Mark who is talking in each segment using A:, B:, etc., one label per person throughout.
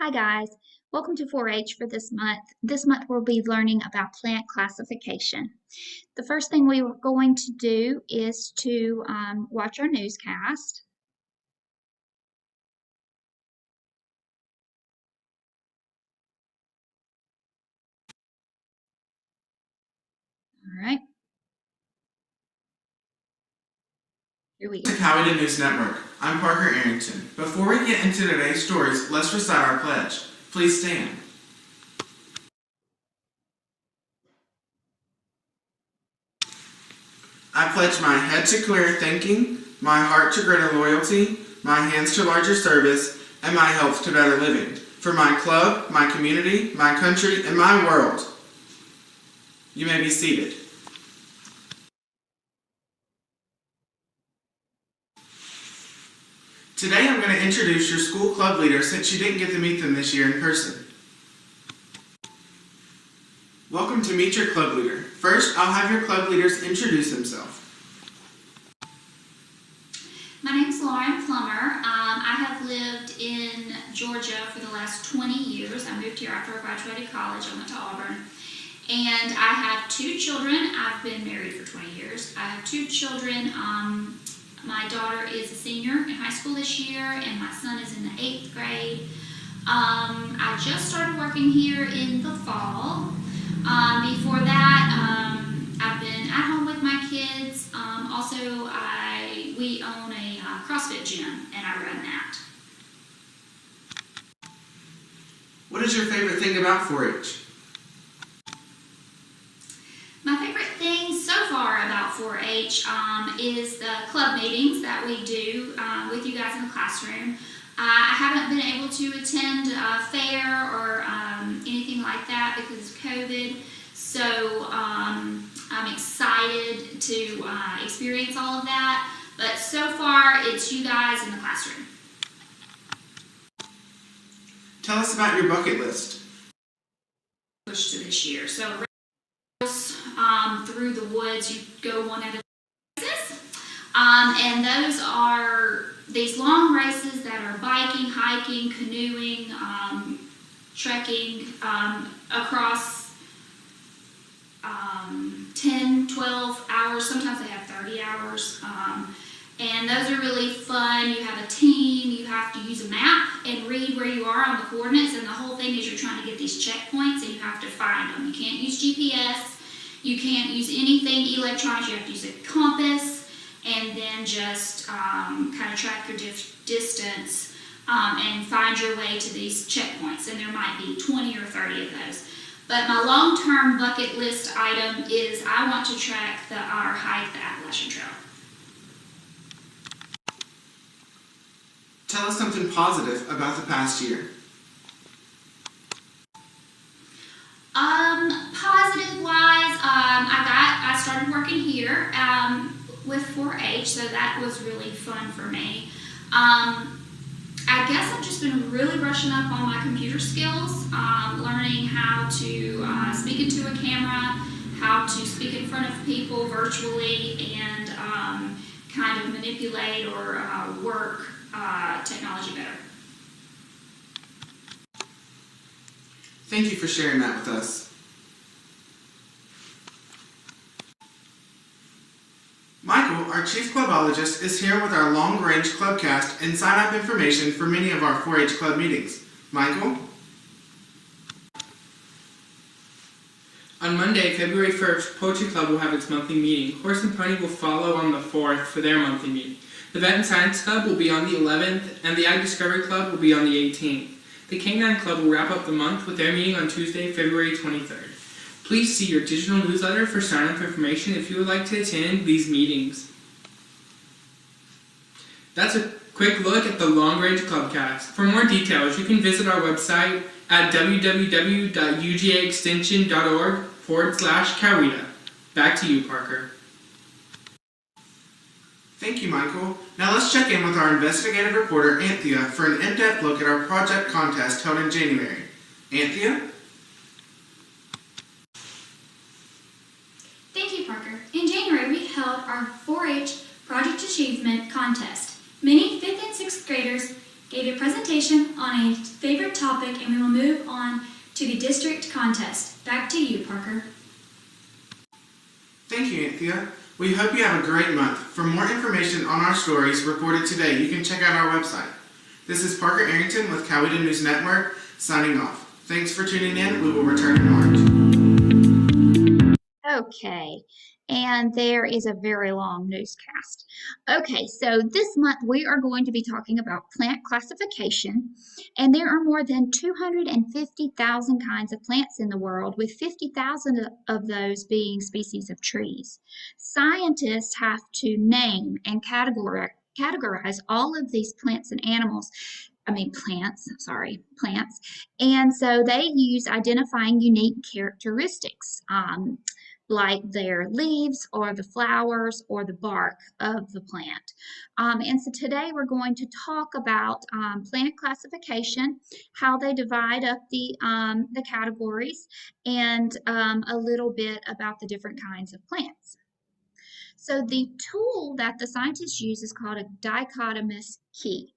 A: Hi guys, welcome to 4-H for this month. This month we'll be learning about plant classification. The first thing we are going to do is to watch our newscast. All right, here we go.
B: To Coweta News Network. I'm Parker Arrington. Before we get into today's stories, let's recite our pledge. Please stand. I pledge my head to clear thinking, my heart to greater loyalty, my hands to larger service, and my health to better living. For my club, my community, my country, and my world. You may be seated. Today I'm going to introduce your school club leader since you didn't get to meet them this year in person. Welcome to Meet Your Club Leader. First, I'll have your club leaders introduce themselves.
C: My name is Lauren Plummer. I have lived in Georgia for the last 20 years. I moved here after I graduated college. I went to Auburn. And I have two children. I've been married for 20 years. I have two children. My daughter is a senior in high school this year, and my son is in the 8th grade. I just started working here in the fall. Before that, I've been at home with my kids. Also, we own a CrossFit gym, and I run that.
B: What is your favorite thing about 4-H?
C: My favorite thing so far about 4-H is the club meetings that we do with you guys in the classroom. I haven't been able to attend a fair or anything like that because of COVID, so I'm excited to experience all of that, but so far it's you guys in the classroom.
B: Tell us about your bucket list.
C: Pushed to this year. So through the woods, you go one at a time. And those are these long races that are biking, hiking, canoeing, trekking across 10, 12 hours. Sometimes they have 30 hours. And those are really fun. You have a team, you have to use a map and read where you are on the coordinates, and the whole thing is you're trying to get these checkpoints and you have to find them. You can't use GPS, you can't use anything electronic, you have to use a compass, and then just kind of track your distance and find your way to these checkpoints, and there might be 20 or 30 of those. But my long-term bucket list item is I want to track or hike the Appalachian Trail.
B: Tell us something positive about the past year.
C: Positive-wise, I started working here with 4-H, so that was really fun for me. I guess I've just been really brushing up on my computer skills, learning how to speak into a camera, how to speak in front of people virtually, and kind of manipulate or work technology better.
B: Thank you for sharing that with us. Michael, our chief clubologist, is here with our long-range clubcast and sign-up information for many of our 4-H club meetings. Michael?
D: On Monday, February 1st, Poetry Club will have its monthly meeting. Horse and Pony will follow on the 4th for their monthly meeting. The Vet and Science Club will be on the 11th, and the Ag Discovery Club will be on the 18th. The Canine Club will wrap up the month with their meeting on Tuesday, February 23rd. Please see your digital newsletter for sign-up information if you would like to attend these meetings. That's a quick look at the long-range clubcast. For more details, you can visit our website at www.ugaextension.org/Coweta. Back to you, Parker.
B: Thank you, Michael. Now let's check in with our investigative reporter, Anthea, for an in-depth look at our project contest held in January. Anthea?
E: Thank you, Parker. In January, we held our 4-H Project Achievement Contest. Many 5th and 6th graders gave a presentation on a favorite topic, and we will move on to the district contest. Back to you, Parker.
B: Thank you, Anthea. We hope you have a great month. For more information on our stories reported today, you can check out our website. This is Parker Arrington with Coweta News Network, signing off. Thanks for tuning in. We will return in March.
A: Okay, and there is a very long newscast. Okay, so this month we are going to be talking about plant classification, and there are more than 250,000 kinds of plants in the world, with 50,000 of those being species of trees. Scientists have to name and categorize all of these plants and plants. And so they use identifying unique characteristics, like their leaves or the flowers or the bark of the plant. And so today we're going to talk about plant classification, how they divide up the categories, and a little bit about the different kinds of plants. So the tool that the scientists use is called a dichotomous key.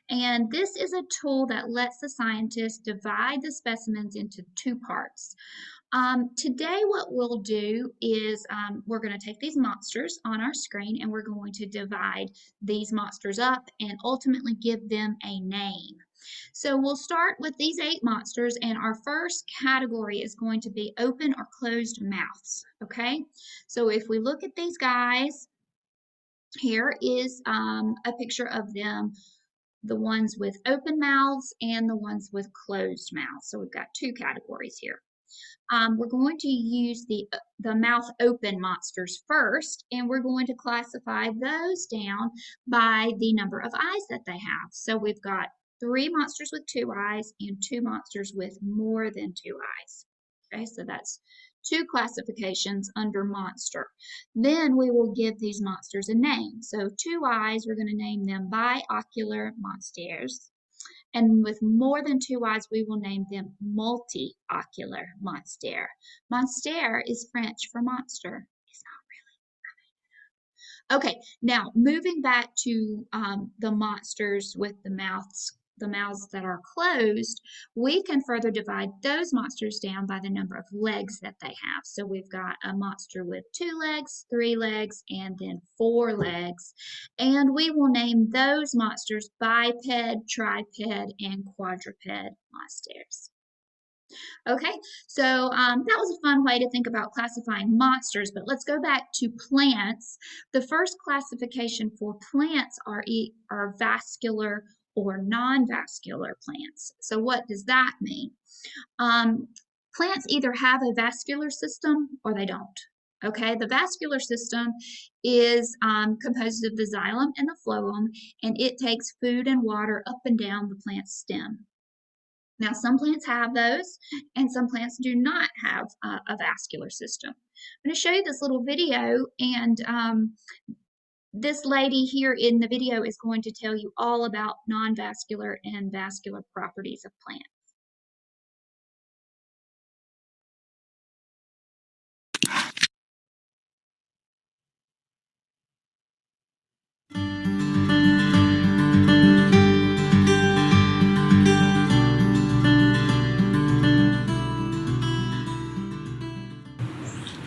A: And this is a tool that lets the scientists divide the specimens into two parts. Today what we'll do is we're going to take these monsters on our screen and we're going to divide these monsters up and ultimately give them a name. So we'll start with these 8 monsters, and our first category is going to be open or closed mouths, okay? So if we look at these guys, here is a picture of them, the ones with open mouths and the ones with closed mouths. So we've got 2 categories here. We're going to use the mouth open monsters first, and we're going to classify those down by the number of eyes that they have. So we've got 3 monsters with 2 eyes and 2 monsters with more than 2 eyes. Okay, so that's 2 classifications under monster. Then we will give these monsters a name. So 2 eyes, we're going to name them biocular monsters. And with more than 2 eyes, we will name them multi-ocular monster. Monster is French for monster. It's not really. Okay, now moving back to the monsters with the mouths that are closed, we can further divide those monsters down by the number of legs that they have. So we've got a monster with 2 legs, 3 legs, and then 4 legs. And we will name those monsters biped, triped, and quadruped monsters. Okay, so that was a fun way to think about classifying monsters, but let's go back to plants. The first classification for plants are vascular or non-vascular plants. So what does that mean? Plants either have a vascular system or they don't. Okay, the vascular system is composed of the xylem and the phloem, and it takes food and water up and down the plant's stem. Now, some plants have those, and some plants do not have a vascular system. I'm going to show you this little video, and this lady here in the video is going to tell you all about non-vascular and vascular properties of plants.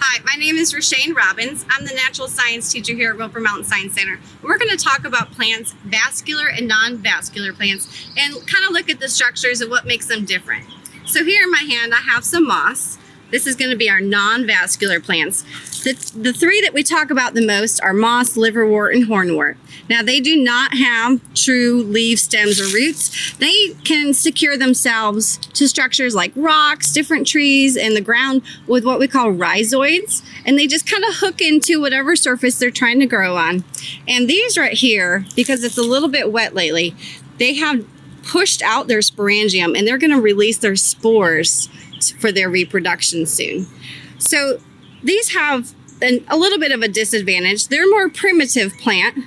F: Hi, my name is Rashane Robbins. I'm the natural science teacher here at Wilbur Mountain Science Center. We're going to talk about plants, vascular and non-vascular plants, and kind of look at the structures and what makes them different. So here in my hand, I have some moss. This is going to be our non-vascular plants. The 3 that we talk about the most are moss, liverwort, and hornwort. Now, they do not have true leaves, stems, or roots. They can secure themselves to structures like rocks, different trees, and the ground with what we call rhizoids. And they just kind of hook into whatever surface they're trying to grow on. And these right here, because it's a little bit wet lately, they have pushed out their sporangium, and they're going to release their spores for their reproduction soon. So these have a little bit of a disadvantage. They're a more primitive plant.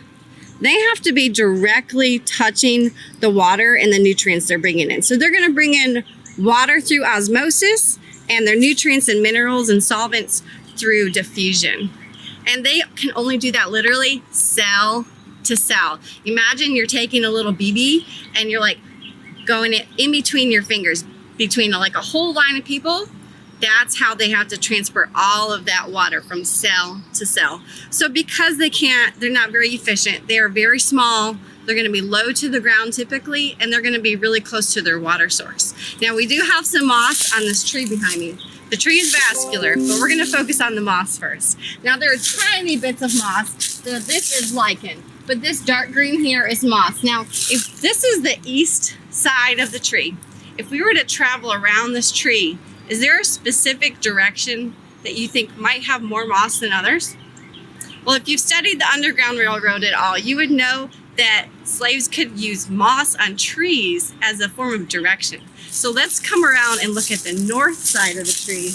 F: They have to be directly touching the water and the nutrients they're bringing in. So they're going to bring in water through osmosis and their nutrients and minerals and solvents through diffusion. And they can only do that literally cell to cell. Imagine you're taking a little BB and you're like going it in between your fingers, between like a whole line of people. That's how they have to transfer all of that water from cell to cell. So because they're not very efficient, they are very small, they're gonna be low to the ground typically, and they're gonna be really close to their water source. Now we do have some moss on this tree behind me. The tree is vascular, but we're gonna focus on the moss first. Now there are tiny bits of moss. So this is lichen, but this dark green here is moss. Now, if this is the east side of the tree, if we were to travel around this tree, is there a specific direction that you think might have more moss than others? Well, if you've studied the Underground Railroad at all, you would know that slaves could use moss on trees as a form of direction. So let's come around and look at the north side of the tree.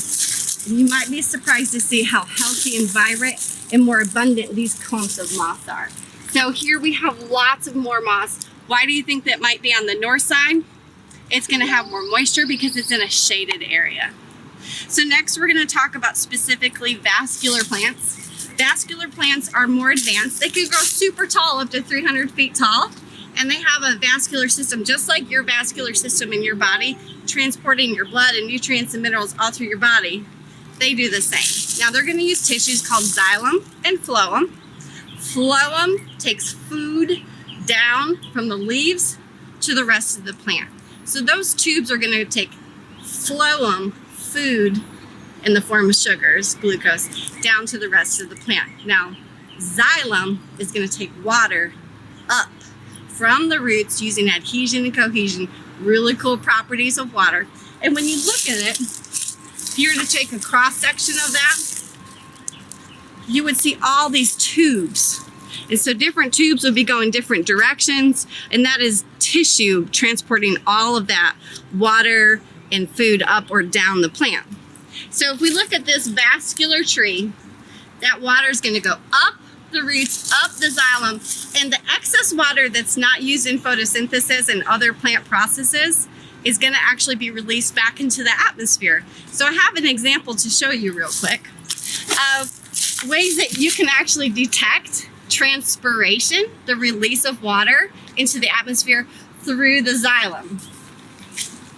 F: And you might be surprised to see how healthy and vibrant and more abundant these clumps of moss are. So here we have lots of more moss. Why do you think that might be on the north side? It's gonna have more moisture because it's in a shaded area. So next we're gonna talk about specifically vascular plants. Vascular plants are more advanced. They can grow super tall, up to 300 feet tall, and they have a vascular system just like your vascular system in your body, transporting your blood and nutrients and minerals all through your body. They do the same. Now they're gonna use tissues called xylem and phloem. Phloem takes food down from the leaves to the rest of the plant. So those tubes are gonna take phloem, food in the form of sugars, glucose, down to the rest of the plant. Now, xylem is gonna take water up from the roots using adhesion and cohesion, really cool properties of water. And when you look at it, if you were to take a cross section of that, you would see all these tubes. And so different tubes would be going different directions, and that is tissue transporting all of that water and food up or down the plant. So if we look at this vascular tree, that water is going to go up the roots, up the xylem, and the excess water that's not used in photosynthesis and other plant processes is going to actually be released back into the atmosphere. So I have an example to show you real quick of ways that you can actually detect transpiration, the release of water into the atmosphere through the xylem.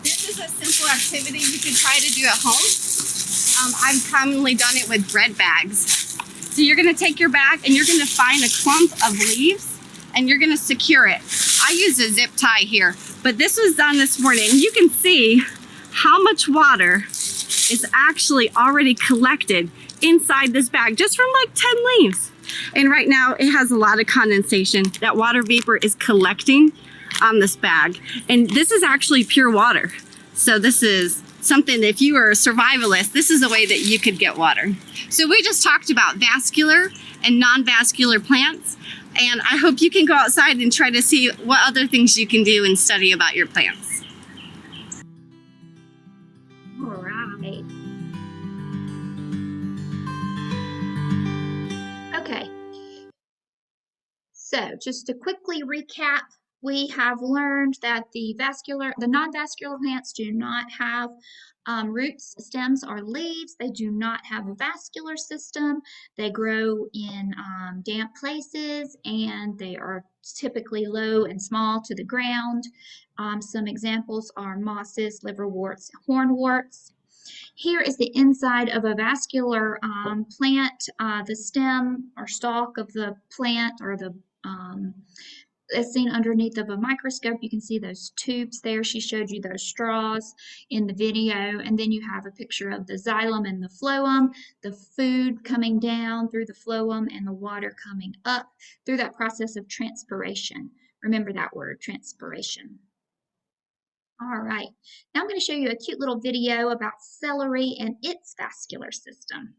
F: This is a simple activity you can try to do at home. I've commonly done it with bread bags. So you're gonna take your bag and you're gonna find a clump of leaves and you're gonna secure it. I use a zip tie here, but this was done this morning. You can see how much water is actually already collected inside this bag just from like 10 leaves. And right now it has a lot of condensation. That water vapor is collecting on this bag. And this is actually pure water. So this is something that if you were a survivalist, this is a way that you could get water. So we just talked about vascular and non-vascular plants. And I hope you can go outside and try to see what other things you can do and study about your plants.
A: All right. Okay. So just to quickly recap, we have learned that the non-vascular plants do not have roots, stems, or leaves. They do not have a vascular system. They grow in damp places, and they are typically low and small to the ground. Some examples are mosses, liverworts, hornworts. Here is the inside of a vascular plant. The stem or stalk of the plant, or the as seen underneath of a microscope. You can see those tubes there. She showed you those straws in the video. And then you have a picture of the xylem and the phloem, the food coming down through the phloem and the water coming up through that process of transpiration. Remember that word, transpiration. All right, now I'm going to show you a cute little video about celery and its vascular system.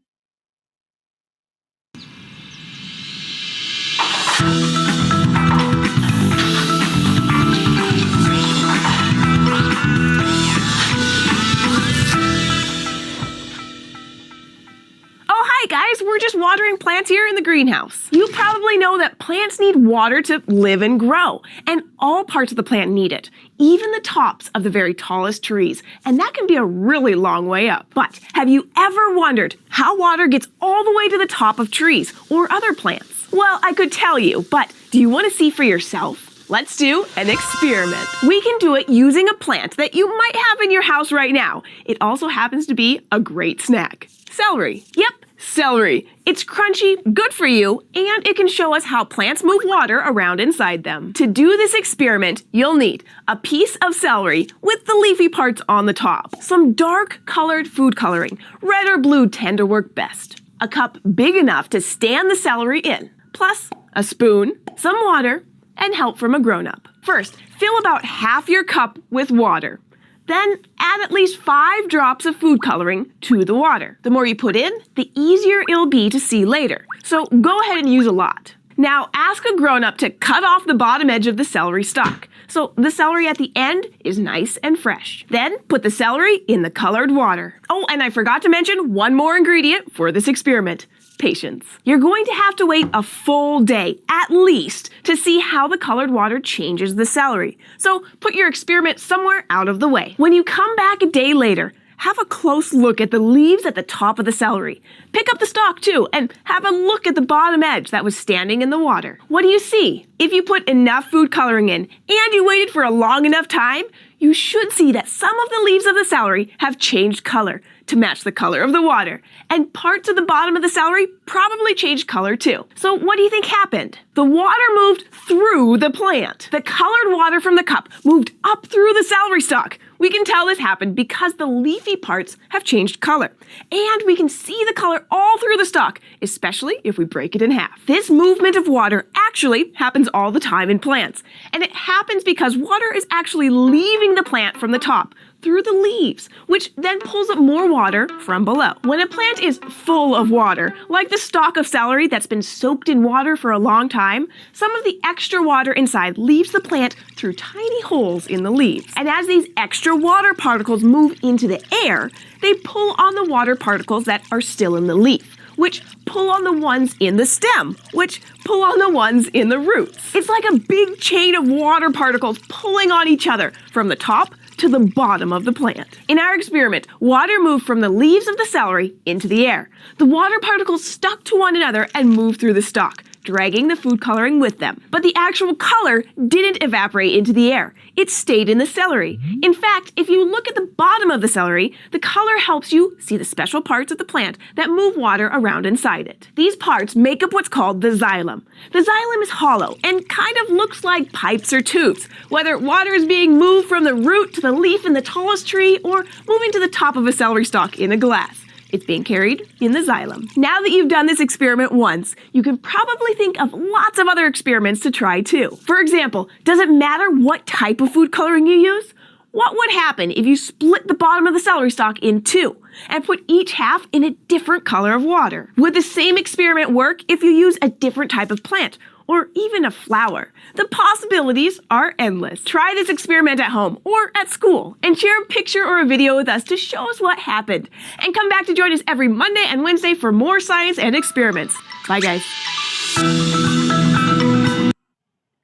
G: Hi guys, we're just watering plants here in the greenhouse. You probably know that plants need water to live and grow, and all parts of the plant need it, even the tops of the very tallest trees, and that can be a really long way up. But have you ever wondered how water gets all the way to the top of trees or other plants? Well, I could tell you, but do you want to see for yourself? Let's do an experiment. We can do it using a plant that you might have in your house right now. It also happens to be a great snack. Celery. Yep, celery. It's crunchy, good for you, and it can show us how plants move water around inside them. To do this experiment, you'll need a piece of celery with the leafy parts on the top, some dark colored food coloring, red or blue tend to work best, a cup big enough to stand the celery in, plus a spoon, some water, and help from a grown-up. First, fill about half your cup with water. Then add at least 5 drops of food coloring to the water. The more you put in, the easier it'll be to see later. So go ahead and use a lot. Now ask a grown-up to cut off the bottom edge of the celery stalk, so the celery at the end is nice and fresh. Then put the celery in the colored water. Oh, and I forgot to mention one more ingredient for this experiment. Patience. You're going to have to wait a full day, at least, to see how the colored water changes the celery. So put your experiment somewhere out of the way. When you come back a day later, have a close look at the leaves at the top of the celery. Pick up the stalk too, and have a look at the bottom edge that was standing in the water. What do you see? If you put enough food coloring in, and you waited for a long enough time, you should see that some of the leaves of the celery have changed color to match the color of the water. And parts of the bottom of the celery probably changed color too. So what do you think happened? The water moved through the plant. The colored water from the cup moved up through the celery stalk. We can tell this happened because the leafy parts have changed color. And we can see the color all through the stalk, especially if we break it in half. This movement of water actually happens all the time in plants. And it happens because water is actually leaving the plant from the top through the leaves, which then pulls up more water from below. When a plant is full of water, like the stalk of celery that's been soaked in water for a long time, some of the extra water inside leaves the plant through tiny holes in the leaves. And as these extra water particles move into the air, they pull on the water particles that are still in the leaf, which pull on the ones in the stem, which pull on the ones in the roots. It's like a big chain of water particles pulling on each other from the top to the bottom of the plant. In our experiment, water moved from the leaves of the celery into the air. The water particles stuck to one another and moved through the stalk, dragging the food coloring with them. But the actual color didn't evaporate into the air. It stayed in the celery. In fact, if you look at the bottom of the celery, the color helps you see the special parts of the plant that move water around inside it. These parts make up what's called the xylem. The xylem is hollow and kind of looks like pipes or tubes, whether water is being moved from the root to the leaf in the tallest tree or moving to the top of a celery stalk in a glass. It's being carried in the xylem. Now that you've done this experiment once, you can probably think of lots of other experiments to try too. For example, does it matter what type of food coloring you use? What would happen if you split the bottom of the celery stalk in two and put each half in a different color of water? Would the same experiment work if you use a different type of plant? Or even a flower? The possibilities are endless. Try this experiment at home or at school and share a picture or a video with us to show us what happened. And come back to join us every Monday and Wednesday for more science and experiments. Bye, guys.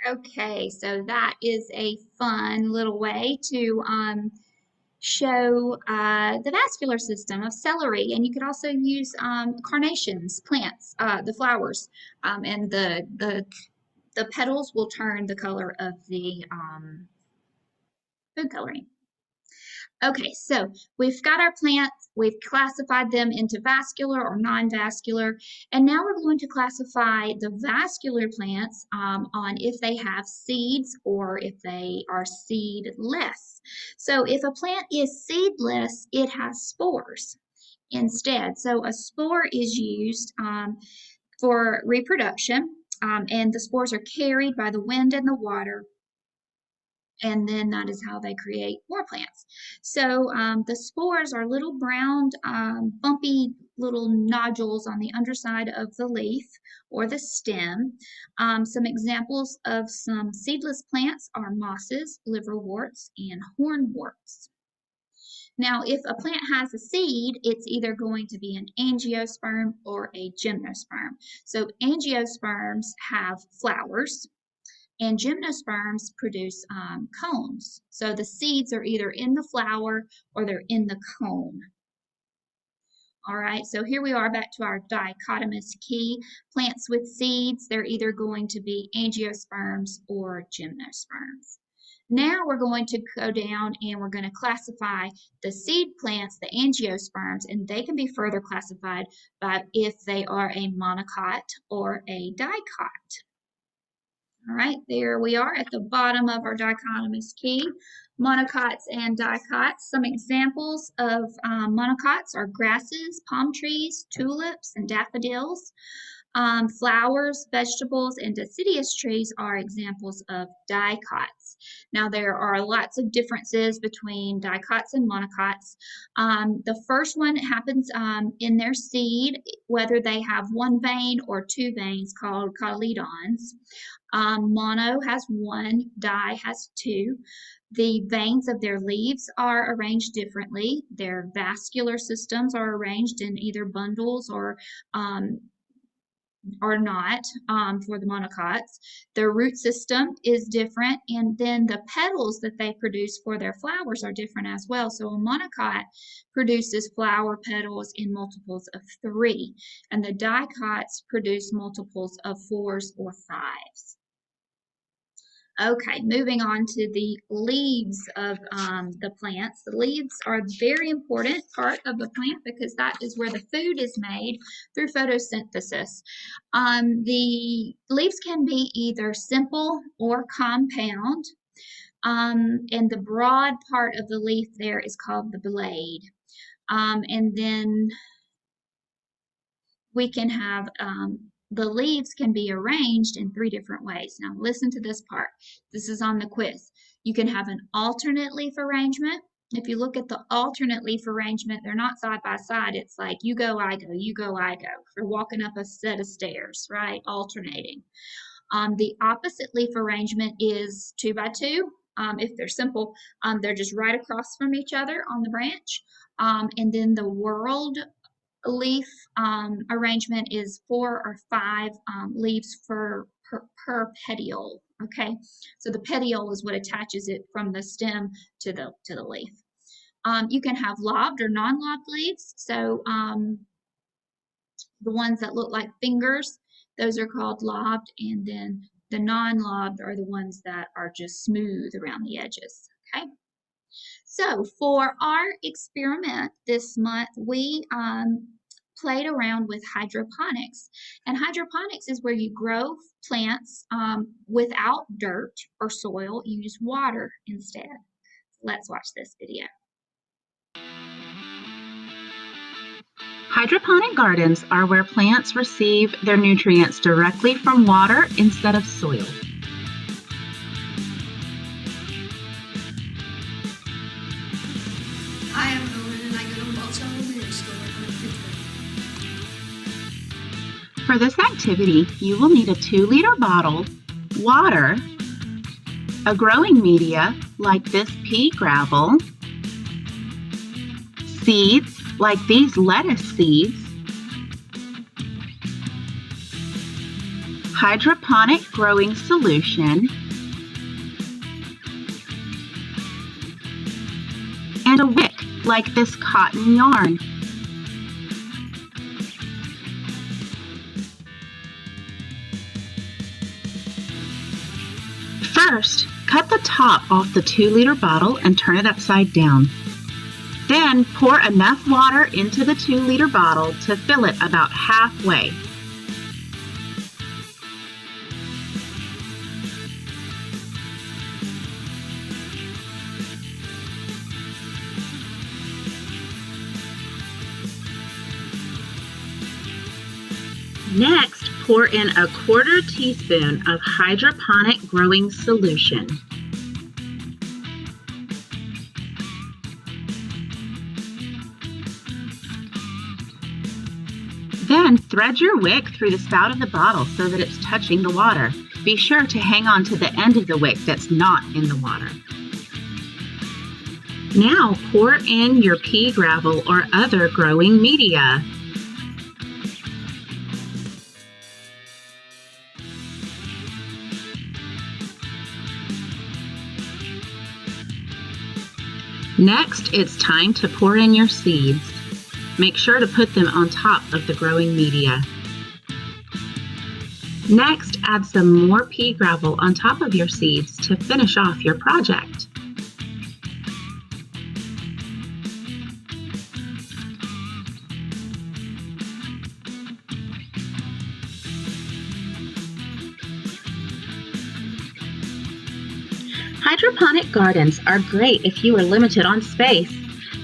A: Okay, so that is a fun little way to show the vascular system of celery. And you could also use carnations, plants, the flowers, and the petals will turn the color of the food coloring. Okay, so we've got our plants, we've classified them into vascular or non-vascular, and now we're going to classify the vascular plants on if they have seeds or if they are seedless. So if a plant is seedless, it has spores instead. So a spore is used for reproduction, and the spores are carried by the wind and the water, and then that is how they create more plants. So the spores are little brown, bumpy little nodules on the underside of the leaf or the stem. Some examples of some seedless plants are mosses, liverworts, and hornworts. Now, if a plant has a seed, it's either going to be an angiosperm or a gymnosperm. So angiosperms have flowers, and gymnosperms produce cones. So the seeds are either in the flower or they're in the cone. All right, so here we are back to our dichotomous key. Plants with seeds, they're either going to be angiosperms or gymnosperms. Now we're going to go down and we're going to classify the seed plants, the angiosperms, and they can be further classified by if they are a monocot or a dicot. All right, there we are at the bottom of our dichotomous key. Monocots and dicots. Some examples of monocots are grasses, palm trees, tulips, and daffodils. Flowers, vegetables, and deciduous trees are examples of dicots. Now, there are lots of differences between dicots and monocots. The first one happens in their seed, whether they have one vein or two veins called cotyledons. Mono has one, di has two. The veins of their leaves are arranged differently. Their vascular systems are arranged in either bundles or not for the monocots. Their root system is different, and then the petals that they produce for their flowers are different as well. So a monocot produces flower petals in multiples of 3, and the dicots produce multiples of 4s or 5s. Okay, moving on to the leaves of the plants. The leaves are a very important part of the plant because that is where the food is made through photosynthesis. The leaves can be either simple or compound, and the broad part of the leaf there is called the blade. And then we can have the leaves can be arranged in 3 different ways. Now listen to this part. This is on the quiz. You can have an alternate leaf arrangement. If you look at the alternate leaf arrangement, they're not side by side. It's like you go, I go, you go, I go. We're walking up a set of stairs, right? Alternating. The opposite leaf arrangement is 2 by 2. If they're simple, they're just right across from each other on the branch. And then the whorled leaf arrangement is 4 or 5 leaves per petiole. Okay, so the petiole is what attaches it from the stem to the leaf. You can have lobed or non-lobed leaves. So the ones that look like fingers, those are called lobed, and then the non-lobed are the ones that are just smooth around the edges. Okay. So for our experiment this month, we played around with hydroponics. And hydroponics is where you grow plants without dirt or soil. You use water instead. Let's watch this video.
H: Hydroponic gardens are where plants receive their nutrients directly from water instead of soil.
I: Hi, I'm Owen, and I go to Welch Elementary School in 5th grade.
H: For this activity, you will need a 2-liter bottle, water, a growing media like this pea gravel, seeds like these lettuce seeds, hydroponic growing solution, and a wick like this cotton yarn. First, cut the top off the 2-liter bottle and turn it upside down. Then pour enough water into the 2-liter bottle to fill it about halfway. Next, pour in a 1/4 teaspoon of hydroponic growing solution. Then thread your wick through the spout of the bottle so that it's touching the water. Be sure to hang on to the end of the wick that's not in the water. Now pour in your pea gravel or other growing media. Next, it's time to pour in your seeds. Make sure to put them on top of the growing media. Next, add some more pea gravel on top of your seeds to finish off your project. Hydroponic gardens are great if you are limited on space.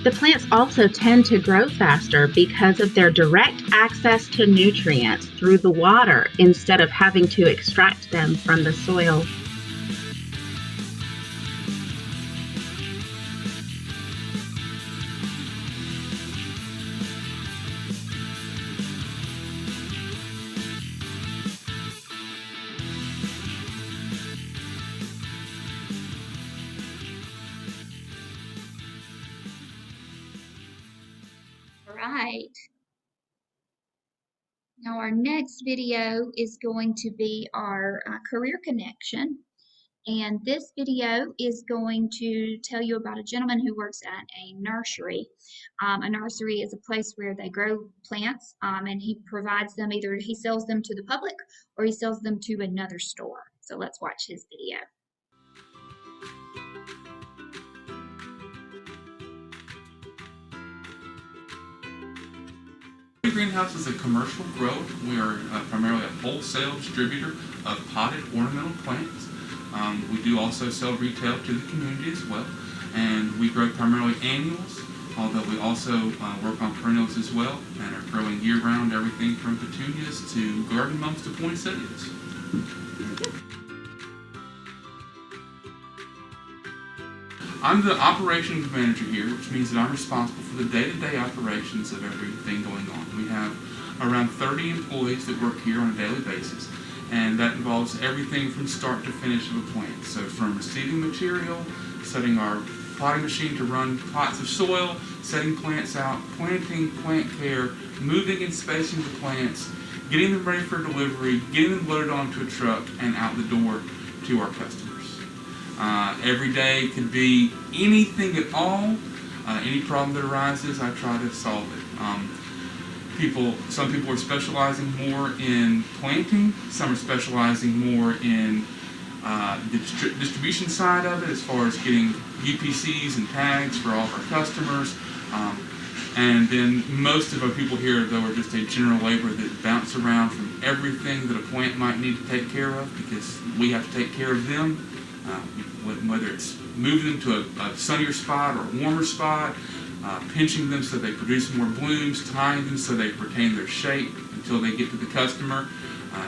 H: The plants also tend to grow faster because of their direct access to nutrients through the water instead of having to extract them from the soil.
A: Right. Now our next video is going to be our career connection. And this video is going to tell you about a gentleman who works at a nursery. A nursery is a place where they grow plants, and he provides them, either he sells them to the public or he sells them to another store. So let's watch his video.
J: Greenhouse is a commercial grow. We are primarily a wholesale distributor of potted ornamental plants. We do also sell retail to the community as well, and we grow primarily annuals, although we also work on perennials as well, and are growing year-round everything from petunias to garden mums to poinsettias. I'm the operations manager here, which means that I'm responsible for the day-to-day operations of everything going on. We have around 30 employees that work here on a daily basis, and that involves everything from start to finish of a plant. So from receiving material, setting our potting machine to run pots of soil, setting plants out, planting, plant care, moving and spacing the plants, getting them ready for delivery, getting them loaded onto a truck, and out the door to our customers. Every day could be anything at all. Any problem that arises, I try to solve it. Some people are specializing more in planting. Some are specializing more in the distribution side of it, as far as getting UPCs and tags for all of our customers. And then most of our people here, though, are just a general laborer that bounce around from everything that a plant might need to take care of, because we have to take care of them. Whether it's moving them to a sunnier spot or a warmer spot, pinching them so they produce more blooms, tying them so they retain their shape until they get to the customer.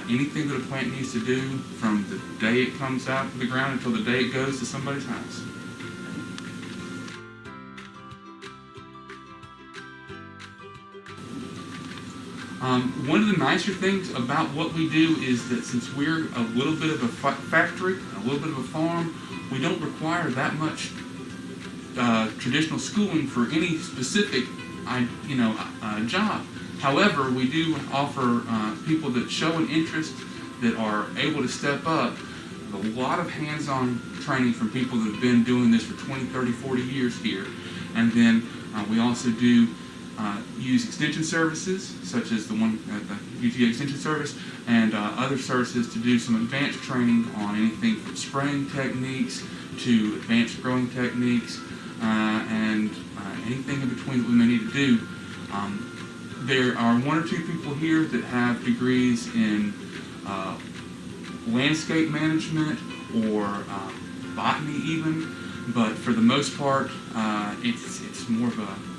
J: Anything that a plant needs to do from the day it comes out of the ground until the day it goes to somebody's house. One of the nicer things about what we do is that since we're a little bit of a factory, a little bit of a farm, we don't require that much traditional schooling for any specific, job. However, we do offer people that show an interest, that are able to step up, a lot of hands-on training from people that have been doing this for 20, 30, 40 years here. And then we also do use extension services, such as the one at the UTA Extension Service, and other services to do some advanced training on anything from spraying techniques to advanced growing techniques, and anything in between that we may need to do. There are one or two people here that have degrees in landscape management or botany even, but for the most part, it's more of a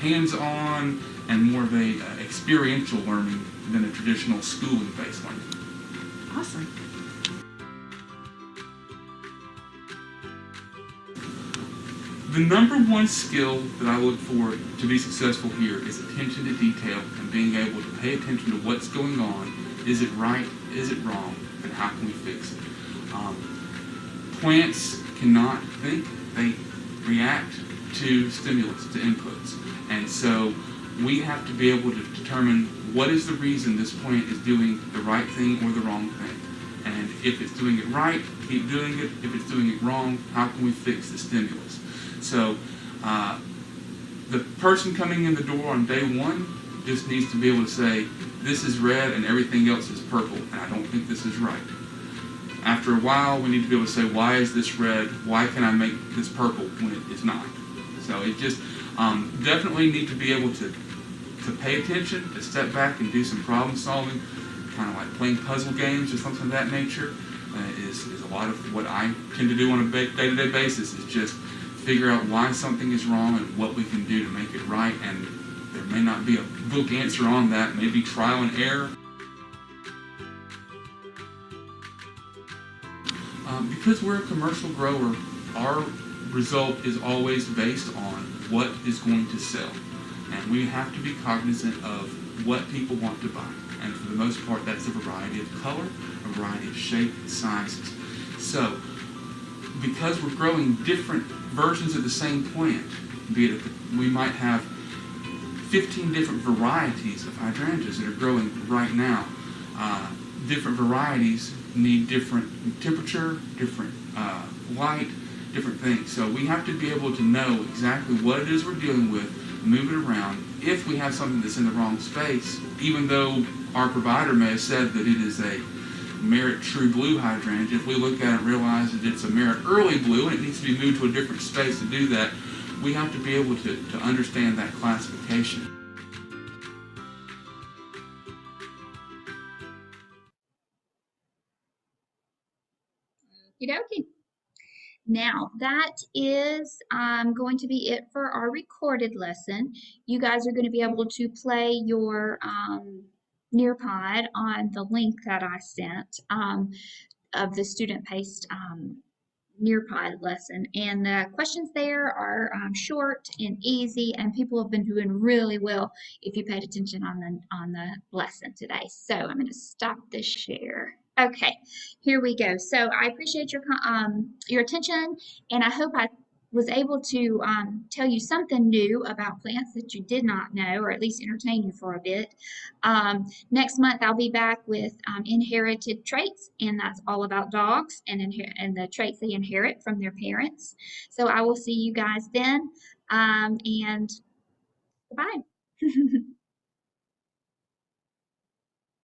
J: hands-on and more of a experiential learning than a traditional schooling-based learning.
G: Awesome.
J: The number one skill that I look for to be successful here is attention to detail and being able to pay attention to what's going on. Is it right? Is it wrong? And how can we fix it? Plants cannot think. They react to stimulus, to inputs. And so we have to be able to determine what is the reason this plant is doing the right thing or the wrong thing. And if it's doing it right, keep doing it. If it's doing it wrong, how can we fix the stimulus? So the person coming in the door on day one just needs to be able to say, this is red and everything else is purple, and I don't think this is right. After a while, we need to be able to say, why is this red? Why can I make this purple when it is not? So it just definitely need to be able to pay attention, to step back and do some problem solving, kind of like playing puzzle games or something of that nature. Is a lot of what I tend to do on a day-to-day basis, is just figure out why something is wrong and what we can do to make it right. And there may not be a book answer on that, maybe trial and error. Because we're a commercial grower, our result is always based on what is going to sell. And we have to be cognizant of what people want to buy. And for the most part, that's a variety of color, a variety of shape and sizes. So, because we're growing different versions of the same plant, be it we might have 15 different varieties of hydrangeas that are growing right now. Different varieties need different temperature, different light, different things. So we have to be able to know exactly what it is we're dealing with, move it around. If we have something that's in the wrong space, even though our provider may have said that it is a Merit True Blue hydrangea, if we look at it and realize that it's a Merit Early Blue and it needs to be moved to a different space to do that, we have to be able to understand that classification.
A: Okey-dokey. Now, that is going to be it for our recorded lesson. You guys are going to be able to play your Nearpod on the link that I sent of the student-paced Nearpod lesson. And the questions there are short and easy, and people have been doing really well if you paid attention on the lesson today. So I'm going to stop this share. Okay, here we go. So I appreciate your attention, and I hope I was able to tell you something new about plants that you did not know, or at least entertain you for a bit. Next month, I'll be back with inherited traits, and that's all about dogs and the traits they inherit from their parents. So I will see you guys then, and goodbye.